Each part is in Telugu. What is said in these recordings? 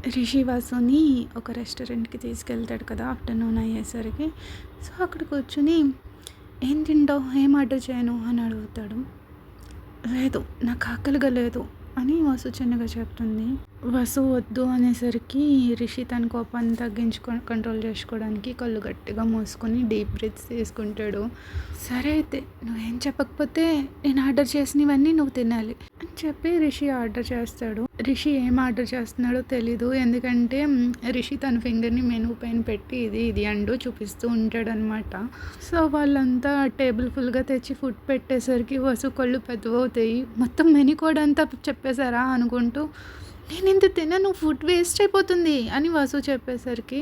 రిషి వాసుని ఒక రెస్టారెంట్‌కి తీసుకెళ్తాడు కదా! ఆఫ్టర్‌నూన్ అయ్యేసరికి. సో, అక్కడ కూర్చొని "ఏం తింటావు? ఏం ఆర్డర్ చేయను?" అని అడుగుతాడు. "లేదు, నాకు ఆకలిగా లేదు" అని వసు చిన్నగా చెప్తుంది. వసు వద్దు అనేసరికి రిషి తన కోపాన్ని కంట్రోల్ చేసుకోవడానికి కళ్ళు గట్టిగా మూసుకొని డీప్ బ్రీత్స్ తీసుకుంటాడు. "సరే అయితే నువ్వేం చెప్పకపోతే నేను ఆర్డర్ చేసినవన్నీ నువ్వు తినాలి" అని చెప్పి రిషి ఆర్డర్ చేస్తాడు. రిషి ఏం ఆర్డర్ చేస్తున్నాడో తెలీదు. ఎందుకంటే రిషి తన ఫింగర్‌ని మెనూ పైన పెట్టి ఇది అంటూ చూపిస్తూ ఉంటాడనమాట. సో, వాళ్ళంతా టేబుల్ ఫుల్‌గా తెచ్చి ఫుడ్ పెట్టేసరికి వసు కళ్ళు పెద్దవవుతాయి. మొత్తం మెనూ కోడ్ అంతా చెప్పేసారా అనుకుంటూ, "నేనింత తినను, ఫుడ్ వేస్ట్ అయిపోతుంది" అని వసు చెప్పేసరికి,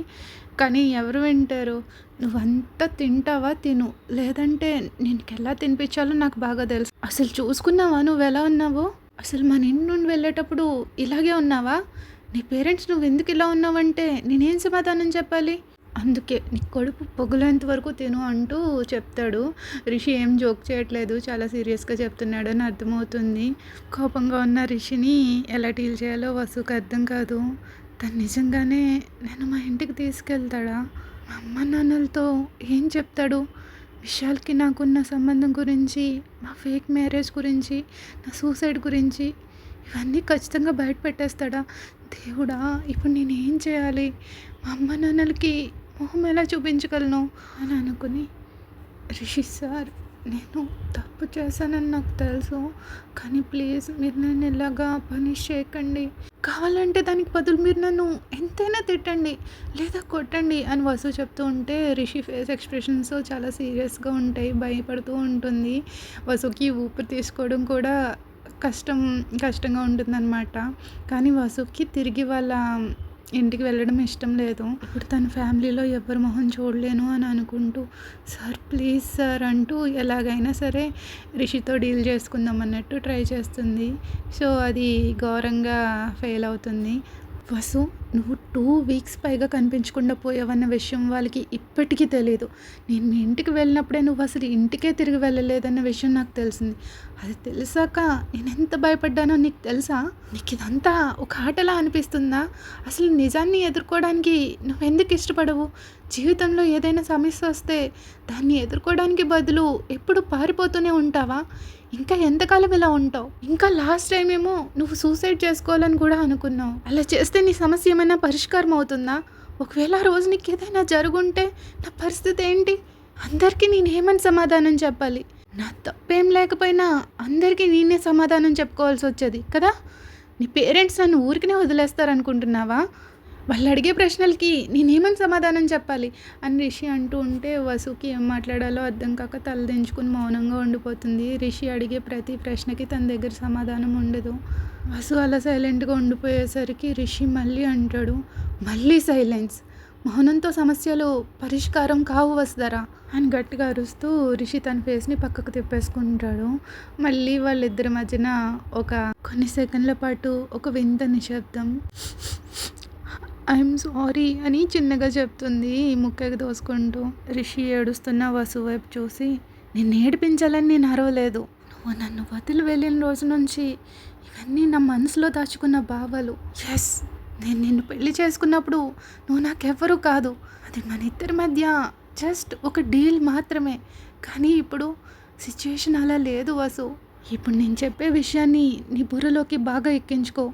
కానీ ఎవరు వింటారు? "నువ్వంతా తింటావా తిను, లేదంటే నీకెలా తినిపించాలో నాకు బాగా తెలుసు. అసలు చూసుకున్నావా నువ్వెలా ఉన్నావో? అసలు మన ఇంటి నుండి వెళ్ళేటప్పుడు ఇలాగే ఉన్నావా? నీ పేరెంట్స్ నువ్వెందుకు ఇలా ఉన్నావంటే నేనేం సమాధానం చెప్పాలి? అందుకే నీ కడుపు పగులేంత వరకు తిను" అంటూ చెప్తాడు. రిషి ఏం జోక్ చేయట్లేదు, చాలా సీరియస్‌గా చెప్తున్నాడని అర్థమవుతుంది. కోపంగా ఉన్న రిషిని ఎలా డీల్ చేయాలో వసుకి అర్థం కాదు. తను నిజంగానే నన్ను మా ఇంటికి తీసుకెళ్తాడా? మా అమ్మ నాన్నలతో ఏం చెప్తాడు? విశాల్‌కి నాకున్న సంబంధం గురించి, మా ఫేక్ మ్యారేజ్ గురించి, నా సూసైడ్ గురించి ఇవన్నీ ఖచ్చితంగా బయట పెట్టేస్తాడా? దేవుడా! ఇప్పుడు నేనేం చేయాలి? మా అమ్మ నాన్నలకి మొహం ఎలా చూపించగలను అని అనుకుని, "రిషి సార్, నేను తప్పు చేశానని నాకు తెలుసు. కానీ ప్లీజ్ మీరు నన్ను ఇలాగా పనిష్ చేయకండి. కావాలంటే దానికి బదులు మీరు నన్ను ఎంతైనా తిట్టండి, లేదా కొట్టండి" అని వసు చెప్తూ ఉంటే రిషి ఫేస్ ఎక్స్ప్రెషన్స్ చాలా సీరియస్‌గా ఉంటాయి. భయపడుతూ ఉంటుంది. వసుకి ఊపిరి తీసుకోవడం కూడా కష్టంగా ఉంటుందన్నమాట. కానీ వసుకి తిరిగి వాళ్ళ ఇంటికి వెళ్ళడం ఇష్టం లేదు. ఇప్పుడు తన ఫ్యామిలీలో ఎవరి మొహం చూడలేను అని అనుకుంటూ, "సార్ ప్లీజ్ సార్" అంటూ ఎలాగైనా సరే రిషితో డీల్ చేసుకుందాం అన్నట్టు ట్రై చేస్తుంది. సో, అది ఘోరంగా ఫెయిల్ అవుతుంది. "వసు, నువ్వు 2 వీక్స్ పైగా కనిపించకుండా పోయావన్న విషయం వాళ్ళకి ఇప్పటికీ తెలీదు. నేను మీ ఇంటికి వెళ్ళినప్పుడే నువ్వు అసలు ఇంటికే తిరిగి వెళ్ళలేదన్న విషయం నాకు తెలిసింది. అది తెలిసాక నేనెంత భయపడ్డానో నీకు తెలుసా? నీకు ఇదంతా ఒక ఆటలా అనిపిస్తుందా? అసలు నిజాన్ని ఎదుర్కోవడానికి నువ్వెందుకు ఇష్టపడవు? జీవితంలో ఏదైనా సమస్య వస్తే దాన్ని ఎదుర్కోవడానికి బదులు ఎప్పుడు పారిపోతూనే ఉంటావా? ఇంకా ఎంతకాలం ఇలా ఉంటావు? ఇంకా లాస్ట్ టైం ఏమో నువ్వు సూసైడ్ చేసుకోవాలని కూడా అనుకున్నావు. అలా చేస్తే నీ సమస్య ఏమైనా పరిష్కారం అవుతుందా? ఒకవేళ ఆ రోజు నీకు ఏదైనా జరుగుంటే నా పరిస్థితి ఏంటి? అందరికీ నేనేమని సమాధానం చెప్పాలి? నా తప్పేం లేకపోయినా అందరికీ నేనే సమాధానం చెప్పుకోవాల్సి వచ్చేది కదా? నీ పేరెంట్స్ నన్ను ఊరికనే వదిలేస్తారనుకుంటున్నావా? వాళ్ళు అడిగే ప్రశ్నలకి నేనేమని సమాధానం చెప్పాలి అని రిషి అంటూ ఉంటే వసుకి ఏం మాట్లాడాలో అర్థం కాక తలదించుకుని మౌనంగా ఉండిపోతుంది. రిషి అడిగే ప్రతి ప్రశ్నకి తన దగ్గర సమాధానం ఉండదు. వసు అలా సైలెంట్గా ఉండిపోయేసరికి రిషి మళ్ళీ అంటాడు, "మళ్ళీ సైలెన్స్. మౌనంతో సమస్యలు పరిష్కారం కావు వసుధరా" అని గట్టిగా అరుస్తూ రిషి తన ఫేస్ని పక్కకు తిప్పేసుకుంటాడు. మళ్ళీ వాళ్ళిద్దరి మధ్యన ఒక కొన్ని సెకండ్ల పాటు ఒక వింత నిశ్శబ్దం. "ఐఎమ్ సారీ" అని చిన్నగా చెప్తుంది ముక్కకి దోసుకుంటూ. రిషి ఏడుస్తున్న వసు వైపు చూసి, "నిన్ను ఏడిపించాలని నేను అరవలేదు. నువ్వు నన్ను వదిలి వెళ్ళిన రోజు నుంచి ఇవన్నీ నా మనసులో దాచుకున్న భావాలు. ఎస్, నేను నిన్ను పెళ్లి చేసుకున్నప్పుడు నువ్వు నాకెవ్వరూ కాదు. అది మన ఇద్దరి మధ్య జస్ట్ ఒక డీల్ మాత్రమే. కానీ ఇప్పుడు సిచ్యుయేషన్ అలా లేదు వసు. ఇప్పుడు నేను చెప్పే విషయాన్ని నీ బుర్రలోకి బాగా ఎక్కించుకో.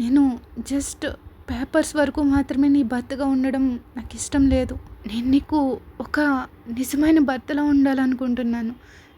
నేను జస్ట్ పేపర్స్ వరకు మాత్రమే నీ భర్తగా ఉండడం నాకు ఇష్టం లేదు. నేను నీకు ఒక నిజమైన భర్తలా ఉండాలనుకుంటున్నాను.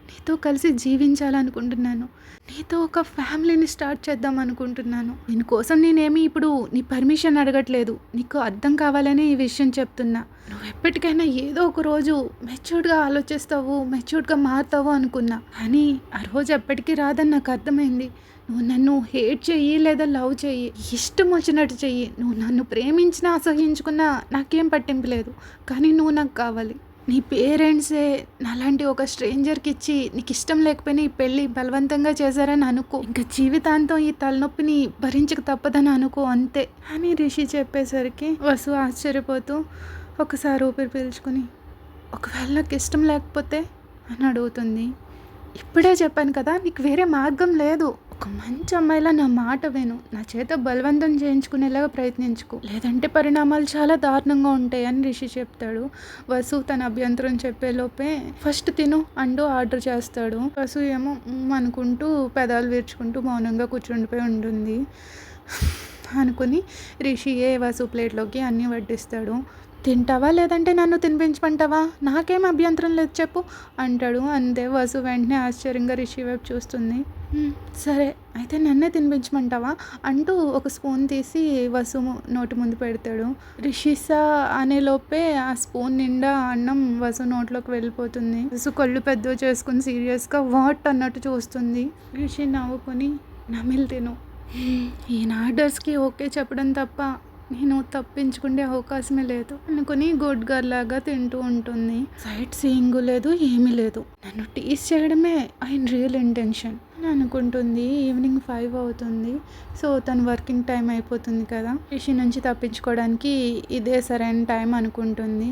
నీతో కలిసి జీవించాలనుకుంటున్నాను. నీతో ఒక ఫ్యామిలీని స్టార్ట్ చేద్దాం అనుకుంటున్నాను. దీనికోసం నేనేమి ఇప్పుడు నీ పర్మిషన్ అడగట్లేదు. నీకు అర్థం కావాలనే ఈ విషయం చెప్తున్నా. నువ్వు ఎప్పటికైనా ఏదో ఒక రోజు మెచ్యూర్డ్గా ఆలోచిస్తావు, మెచ్యూర్డ్గా మారుతావు అనుకున్నా. కానీ ఆ రోజు ఎప్పటికీ రాదని నాకు అర్థమైంది. నువ్వు నన్ను హేట్ చెయ్యి లేదా లవ్ చెయ్యి, ఇష్టం వచ్చినట్టు చెయ్యి. నువ్వు నన్ను ప్రేమించినా అసహించుకున్నా నాకేం పట్టింపు లేదు. కానీ నువ్వు నాకు కావాలి. నీ పేరెంట్సే నాలాంటి ఒక స్ట్రేంజర్కి ఇచ్చి నీకు ఇష్టం లేకపోయినా ఈ పెళ్ళి బలవంతంగా చేశారని అనుకో. ఇంకా జీవితాంతం ఈ తలనొప్పిని భరించక తప్పదని అనుకో, అంతే అని రిషి చెప్పేసరికి వసు ఆశ్చర్యపోతూ ఒకసారి ఊపిరి పీల్చుకుని, "ఒకవేళ నాకు ఇష్టం లేకపోతే" అని అడుగుతుంది. "ఇప్పుడే చెప్పాను కదా, నీకు వేరే మార్గం లేదు. ఒక మంచి అమ్మాయిలా నా మాట విను. నా చేత బలవంతం చేయించుకునేలాగా ప్రయత్నించుకో. లేదంటే పరిణామాలు చాలా దారుణంగా ఉంటాయి అని రిషి చెప్తాడు. వసు తన అభ్యంతరం చెప్పేలోపే ఫస్ట్ తిను అంటూ ఆర్డర్ చేస్తాడు. వసు ఏమో అనుకుంటూ పెదాలు విరుచుకుంటూ మౌనంగా కూర్చుండిపోయి ఉంటుంది. అనుకుని రిషియే వసు ప్లేట్లోకి అన్నీ వడ్డిస్తాడు. తింటావా లేదంటే నన్ను తినిపించమంటావా? నాకేం అభ్యంతరం లేదు చెప్పు అంటాడు. అంతే వసు వెంటనే ఆశ్చర్యంగా రిషి వైపు చూస్తుంది. సరే అయితే నన్నే తినిపించమంటావా అంటూ ఒక స్పూన్ తీసి వసు నోటి ముందు పెడతాడు. రిషిసా అనేలోపే ఆ స్పూన్ నిండా అన్నం వసు నోట్లోకి వెళ్ళిపోతుంది. వసు కళ్ళు పెద్దవి చేసుకుని సీరియస్గా వాట్ అన్నట్టు చూస్తుంది. రిషి నవ్వుకొని నమిలి తిను. ఈయన ఆర్డర్స్కి ఓకే చెప్పడం తప్ప నేను తప్పించుకునే అవకాశమే లేదు అనుకుని గుడ్ గర్ల్ లాగా తింటూ ఉంటుంది. సైట్ సీయింగ్ లేదు, ఏమీ లేదు. నన్ను టీస్ చేయడమే ఆయన రియల్ ఇంటెన్షన్ అని అనుకుంటుంది. ఈవినింగ్ 5 అవుతుంది. సో తను వర్కింగ్ టైం అయిపోతుంది కదా. రిషి నుంచి తప్పించుకోవడానికి ఇదే సరైన టైం అనుకుంటుంది.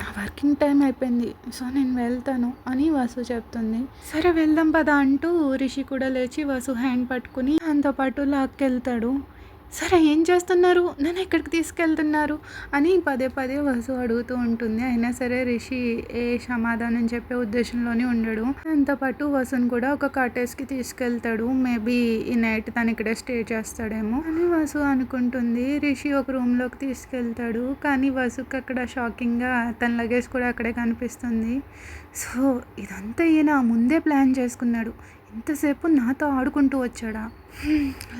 ఆ వర్కింగ్ టైం అయిపోయింది, సో నేను వెళ్తాను అని వసు చెప్తుంది. సరే వెళ్దాం పదా అంటూ రిషి కూడా లేచి వసు హ్యాండ్ పట్టుకుని దాంతో పాటు లాక్కెళ్తాడు. సరే ఏం చేస్తున్నారు, నన్ను ఎక్కడికి తీసుకెళ్తున్నారు అని పదే పదే వసు అడుగుతూ ఉంటుంది. అయినా సరే రిషి ఏ సమాధానం చెప్పే ఉద్దేశంలోనే ఉండడు. దాంతోపాటు వసుని కూడా ఒక కాటేజ్కి తీసుకెళ్తాడు. మేబీ ఈ నైట్ తను ఇక్కడే స్టే చేస్తాడేమో అని వసు అనుకుంటుంది. రిషి ఒక రూమ్లోకి తీసుకెళ్తాడు. కానీ వసుకి అక్కడ షాకింగ్గా తన లగేజ్ కూడా అక్కడే కనిపిస్తుంది. సో ఇదంతా ఈయన ముందే ప్లాన్ చేసుకున్నాడు. ఇంతసేపు నాతో ఆడుకుంటూ వచ్చాడా?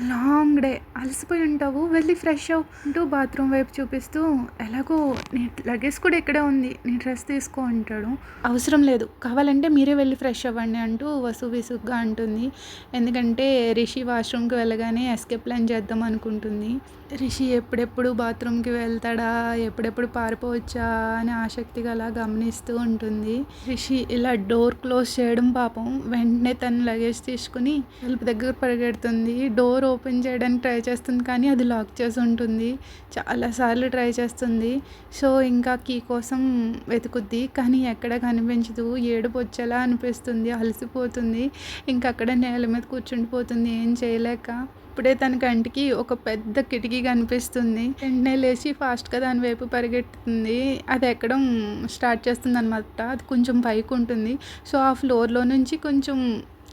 లాంగ్ డే, అలసిపోయి ఉంటావు, వెళ్ళి ఫ్రెష్ అవ్వు అంటూ బాత్రూమ్ వైపు చూపిస్తూ ఎలాగో నీ లగేజ్ కూడా ఇక్కడే ఉంది, నీ డ్రెస్ తీసుకో అంటాడు. అవసరం లేదు, కావాలంటే మీరే వెళ్ళి ఫ్రెష్ అవ్వండి అంటూ వసు విసుగ్గా అంటుంది. ఎందుకంటే రిషి వాష్రూమ్కి వెళ్ళగానే ఎస్కేప్ ప్లాన్ చేద్దాం అనుకుంటుంది. రిషి ఎప్పుడెప్పుడు బాత్రూమ్కి వెళ్తాడా, ఎప్పుడెప్పుడు పారిపోవచ్చా అని ఆసక్తిగా అలా గమనిస్తూ ఉంటుంది. రిషి ఇలా డోర్ క్లోజ్ చేయడం పాపం. వెంటనే తన లగేజ్ తీసుకుని తలుపు దగ్గర పరిగెడుతుంది. డోర్ ఓపెన్ చేయడానికి ట్రై చేస్తుంది కానీ అది లాక్ చేసి ఉంటుంది. చాలాసార్లు ట్రై చేస్తుంది. సో ఇంకా కీ కోసం వెతుకుద్ది కానీ ఎక్కడ కనిపించదు. ఏడుపు వచ్చేలా అనిపిస్తుంది, అలసిపోతుంది. ఇంకా అక్కడ నేల మీద కూర్చుండిపోతుంది ఏం చేయలేక. ఇప్పుడే తన కంటికి ఒక పెద్ద కిటికీ కనిపిస్తుంది. వెంటనే లేచి ఫాస్ట్గా దాని వైపు పరిగెత్తుతుంది. అది ఎక్కడం స్టార్ట్ చేస్తుంది అనమాట. అది కొంచెం పైకి ఉంటుంది. సో ఆ ఫ్లోర్లో నుంచి కొంచెం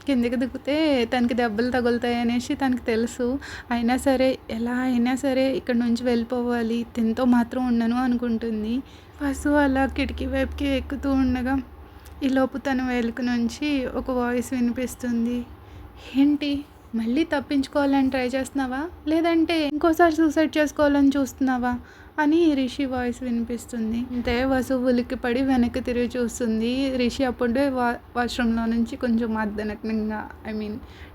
కిందికి దిగితే తనకి దెబ్బలు తగులుతాయి అనేసి తనకి తెలుసు. అయినా సరే ఎలా అయినా సరే ఇక్కడ నుంచి వెళ్ళిపోవాలి, తినతో మాత్రం ఉండను అనుకుంటుంది. వసు అలా కిటికీ వైపుకి ఎక్కుతూ ఉండగా ఈలోపు తన వెలుగు నుంచి ఒక వాయిస్ వినిపిస్తుంది. ఏంటి మళ్ళీ తప్పించుకోవాలని ట్రై చేస్తున్నావా, లేదంటే ఇంకోసారి సూసైడ్ చేసుకోవాలని చూస్తున్నావా అని రిషి వాయిస్ వినిపిస్తుంది. అంతే వసు ఉలిక్కి పడి వెనక్కి తిరిగి చూస్తుంది. రిషి అప్పుడే వాష్రూమ్లో నుంచి కొంచెం అర్ధనగ్నంగా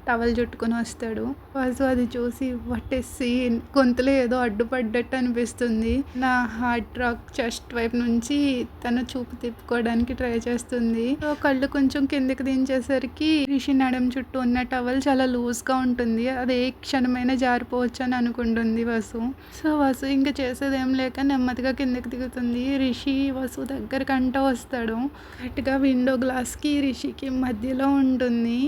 టవల్ చుట్టుకొని వస్తాడు. వసు అది చూసి వాట్ ఈస్ సీన్, గొంతులో ఏదో అడ్డుపడ్డట్టు అనిపిస్తుంది. నా హార్ట్ రాక్ చెస్ట్ వైపు నుంచి తన చూపు తిప్పుకోవడానికి ట్రై చేస్తుంది. కళ్ళు కొంచెం కిందకి దించేసరికి రిషి నడుం చుట్టూ ఉన్న టవల్ చాలా లూజ్గా ఉంటుంది. అది ఏ క్షణమైనా జారిపోవచ్చు అని అనుకుంటుంది వసు. సో వసు ఇంకా చేసేదేం లేక నెమ్మదిగా కిందకి దిగుతుంది. రిషి వసు దగ్గరికి అంట వస్తాడు. కరెక్ట్గా విండో గ్లాస్కి రిషికి మధ్యలో ఉంటుంది.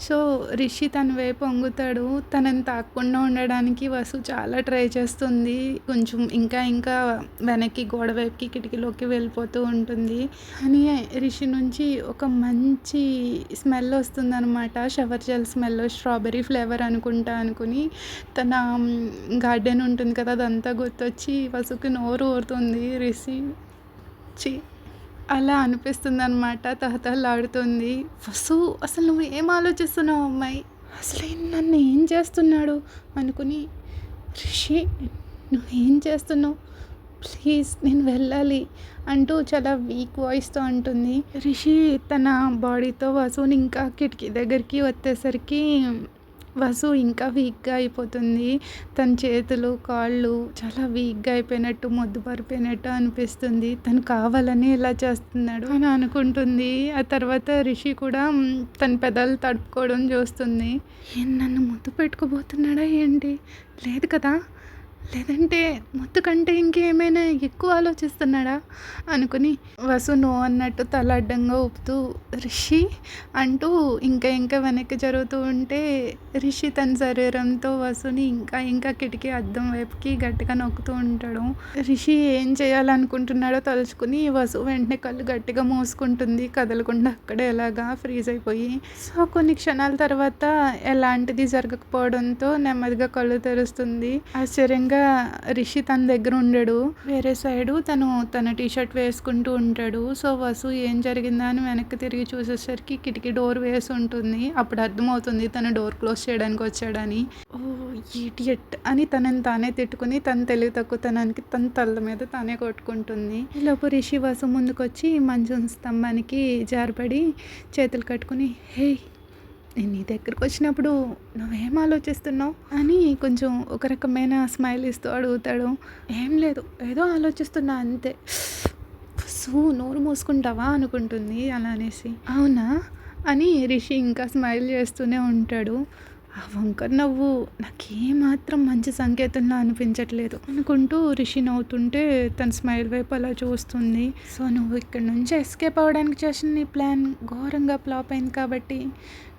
సో రిషి తన వైపు వంగుతాడు. తనని తాకకుండా ఉండడానికి వసు చాలా ట్రై చేస్తుంది. కొంచెం ఇంకా ఇంకా వెనక్కి గోడ వైపుకి కిటికీలోకి వెళ్ళిపోతూ ఉంటుంది. అని రిషి నుంచి ఒక మంచి స్మెల్ వస్తుందన్నమాట. Shower gel smell, strawberry flavour అనుకుని తన గార్డెన్ ఉంటుంది కదా అదంతా గుర్తొచ్చి వసుకి నోరు ఊరుతుంది. రిషి అలా అనిపిస్తుంది అనమాట. తహతహలాడుతుంది. వసు అసలు నువ్వు ఏం ఆలోచిస్తున్నావు అమ్మాయి, అసలు నన్ను ఏం చేస్తున్నాడు అనుకుని రిషి నువ్వేం చేస్తున్నావు, ప్లీజ్ నేను వెళ్ళాలి అంటూ చాలా వీక్ వాయిస్తో అంటుంది. రిషి తన బాడీతో వసుని ఇంకా కిటికీ దగ్గరికి వచ్చేసరికి వసు ఇంకా వీక్గా అయిపోతుంది. తన చేతులు కాళ్ళు చాలా వీక్గా అయిపోయినట్టు మొద్దుబారిపోయినట్టు అనిపిస్తుంది. తను కావాలని ఇలా చేస్తున్నాడు అని అనుకుంటుంది. ఆ తర్వాత రిషి కూడా తన పెదాలు తడుపుకోవడం చూస్తుంది. నన్ను ముద్దు పెట్టుకోబోతున్నాడా ఏంటి, లేదు కదా లేదంటే ముద్దు కంటే ఇంకేమైనా ఎక్కువ ఆలోచిస్తున్నాడా అనుకుని వసు నో అన్నట్టు తల అడ్డంగా ఊపుతూ రిషి అంటూ ఇంకా వెనక్కి జరుగుతూ ఉంటే రిషి తన శరీరంతో వసుని ఇంకా కిటికీ అద్దం వైపుకి గట్టిగా నొక్కుతూ ఉంటాడు. రిషి ఏం చేయాలనుకుంటున్నాడో తలుచుకుని వసు వెంటనే కళ్ళు గట్టిగా మూసుకుంటుంది, కదలకుండా అక్కడే ఎలాగా ఫ్రీజ్ అయిపోయి. సో కొన్ని క్షణాల తర్వాత ఎలాంటిది జరగకపోవడంతో నెమ్మదిగా కళ్ళు తెరుస్తుంది. ఆశ్చర్యంగా రిషి తన దగ్గర ఉండడు, వేరే సైడు తన టీషర్ట్ వేసుకుంటూ ఉంటాడు. సో వసు ఏం జరిగిందా అని వెనక్కి తిరిగి చూసేసరికి కిటికీ డోర్ వేసి ఉంటుంది. అప్పుడు అర్థమవుతుంది తను డోర్ క్లోజ్ చేయడానికి వచ్చాడని. ఓ ఈడియట్ అని తనని తానే తిట్టుకుని తన తెలివి తక్కువతనానికి తన తల్ల మీద తానే కొట్టుకుంటుంది. ఈలోపు రిషి వసు ముందుకొచ్చి మంచం స్తంభానికి జారపడి చేతులు కట్టుకుని హే నేను నీ దగ్గరకు వచ్చినప్పుడు నువ్వేం ఆలోచిస్తున్నావు అని కొంచెం ఒక రకమైన స్మైల్ ఇస్తూ అడుగుతాడు. ఏం లేదు, ఏదో ఆలోచిస్తున్నా అంతే. నోరు మూసుకుంటావా అనుకుంటుంది అలా అనేసి. అవునా అని రిషి ఇంకా స్మైల్ చేస్తూనే ఉంటాడు. ఆ వంకర నవ్వు నాకేమాత్రం మంచి సంకేతంలో అనిపించట్లేదు అనుకుంటూ రిషి నవ్వుతుంటే తన స్మైల్ వైపు అలా చూస్తుంది. సో నువ్వు ఇక్కడ నుంచి ఎస్కేప్ అవ్వడానికి చేసిన నీ ప్లాన్ ఘోరంగా ఫ్లాప్ అయింది కాబట్టి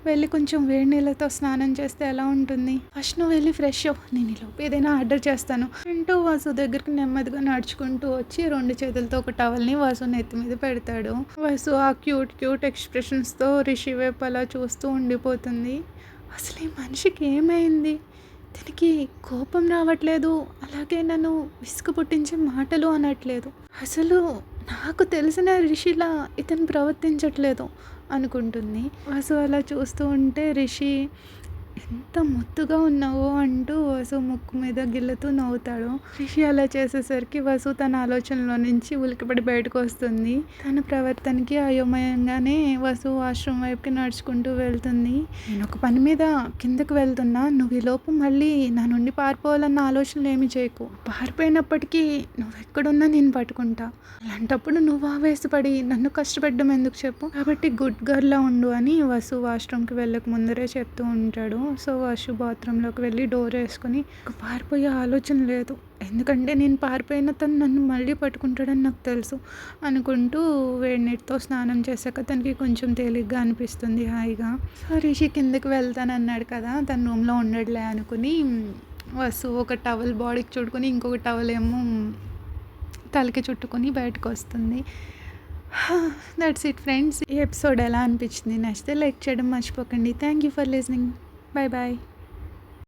వెళ్ళి కొంచెం వేడి నీళ్ళతో స్నానం చేస్తే ఎలా ఉంటుంది? ఫస్ట్ నువ్వు వెళ్ళి ఫ్రెష్ అవ్వు, నేను ఈలోపు ఏదైనా ఆర్డర్ చేస్తాను అంటూ వాసు దగ్గరికి నెమ్మదిగా నడుచుకుంటూ వచ్చి 2 చేతులతో ఒక టవల్ని వాసు నెత్తి మీద పెడతాడు. వాసు ఆ క్యూట్ ఎక్స్ప్రెషన్స్తో రిషి వైపు అలా చూస్తూ ఉండిపోతుంది. అసలు ఈ మనిషికి ఏమైంది? దీనికి కోపం రావట్లేదు, అలాగే నన్ను విసుగు పుట్టించే మాటలు అనట్లేదు. అసలు నాకు తెలిసిన రిషిలా ఇతను ప్రవర్తించట్లేదు అనుకుంటుంది. వసు అలా చూస్తూ ఉంటే రిషి ఎంత ముద్దుగా ఉన్నావో అంటూ వసు ముక్కు మీద గిల్లుతూ నవ్వుతాడు. రిషి అలా చేసేసరికి వసు తన ఆలోచనలో నుంచి ఉలికిపడి బయటకు వస్తుంది. తన ప్రవర్తనకి అయోమయంగానే వసు వాష్రూమ్ వైపుకి నడుచుకుంటూ వెళ్తుంది. నేను ఒక పని మీద కిందకు వెళ్తున్నా, నువ్వు ఈ లోపు మళ్ళీ నా నుండి పారిపోవాలన్న ఆలోచనలు ఏమి చేయకు. పారిపోయినప్పటికీ నువ్వు ఎక్కడున్నా నేను పట్టుకుంటా. అలాంటప్పుడు నువ్వు ఆవేశపడి నన్ను కష్టపడ్డం ఎందుకు చెప్పు? కాబట్టి గుడ్ గర్ల్లా ఉండు అని వసు వాష్రూమ్కి వెళ్ళక ముందరే చెప్తూ ఉంటాడు. సో వసు బాత్రూంలోకి వెళ్ళి డోర్ వేసుకొని పారిపోయే ఆలోచన లేదు, ఎందుకంటే నేను పారిపోయిన తను నన్ను మళ్ళీ పట్టుకుంటాడని నాకు తెలుసు అనుకుంటూ వేడి నీటితో స్నానం చేశాక తనకి కొంచెం తేలిగ్గా అనిపిస్తుంది, హాయిగా. సో రిషి కిందకి వెళ్తానన్నాడు కదా, తన రూమ్లో ఉండడులే అనుకుని వసు ఒక టవల్ బాడీకి చుట్టుకొని ఇంకొక టవల్ ఏమో తలకి చుట్టుకొని బయటకు వస్తుంది. That's it friends. ఈ ఎపిసోడ్ ఎలా అనిపించింది? నచ్చితే లైక్ చేయడం మర్చిపోకండి. Thank you for listening. Bye bye.